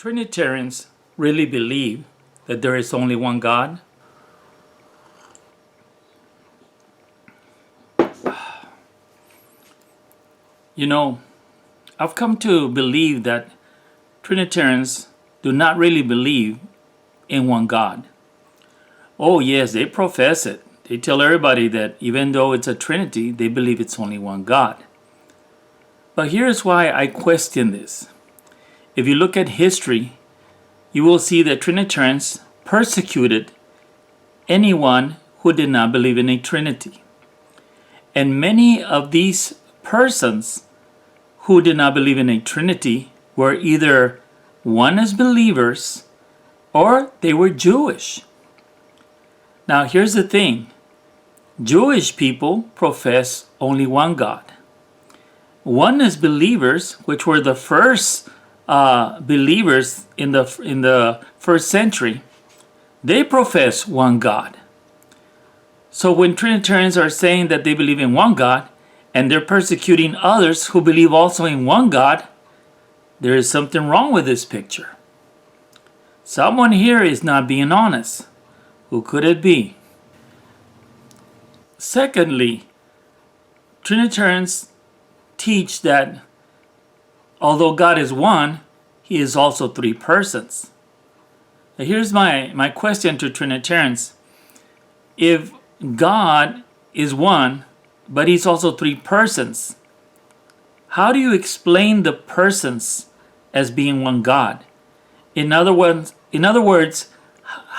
Trinitarians really believe that there is only one God? You know, I've come to believe that Trinitarians do not really believe in one God. Oh yes, they profess it. They tell everybody that even though it's a Trinity, they believe it's only one God. But here's why I question this. If you look at history, you will see that Trinitarians persecuted anyone who did not believe in a Trinity. And many of these persons who did not believe in a Trinity were either oneness believers or they were Jewish. Now here's the thing. Jewish people profess only one God. Oneness believers, which were the first believers in the first century, they profess one God. So when Trinitarians are saying that they believe in one God and they're persecuting others who believe also in one God, there is something wrong with this picture. Someone here is not being honest. Who could it be? Secondly, Trinitarians teach that although God is one, He is also three persons. Now here's my question to Trinitarians. If God is one, but He's also three persons, how do you explain the persons as being one God? In other words,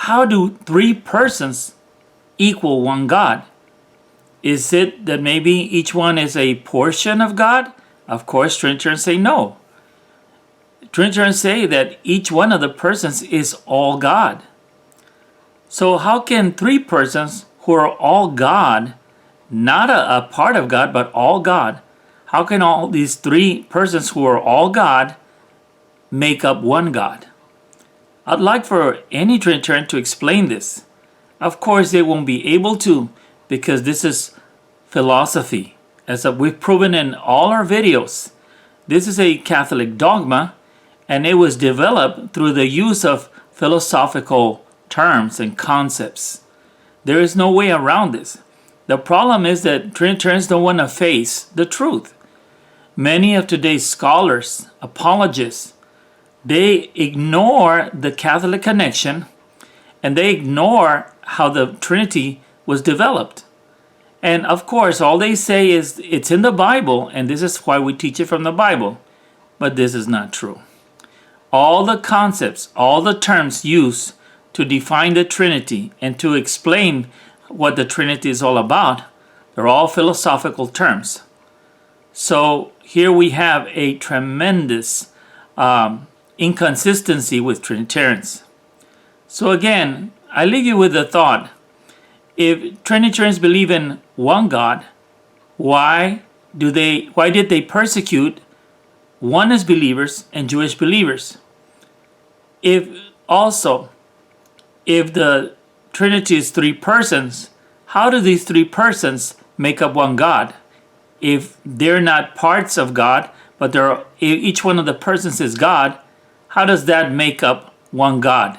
how do three persons equal one God? Is it that maybe each one is a portion of God? Of course, Trinitarians say no. Trinitarians say that each one of the persons is all God. So how can three persons who are all God, not a part of God, but all God, how can all these three persons who are all God make up one God? I'd like for any Trinitarian to explain this. Of course, they won't be able to, because this is philosophy. As we've proven in all our videos, this is a Catholic dogma, and it was developed through the use of philosophical terms and concepts. There is no way around this. The problem is that Trinitarians don't want to face the truth. Many of today's scholars, apologists, they ignore the Catholic connection and they ignore how the Trinity was developed. And of course, all they say is it's in the Bible, and this is why we teach it from the Bible. But this is not true. All the concepts, all the terms used to define the Trinity and to explain what the Trinity is all about, they're all philosophical terms. So here we have a tremendous inconsistency with Trinitarians. So again, I leave you with the thought, if Trinitarians believe in one God, why did they persecute oneness believers and Jewish believers? If the Trinity is three persons, how do these three persons make up one God? If they're not parts of God, but each one of the persons is God, how does that make up one God?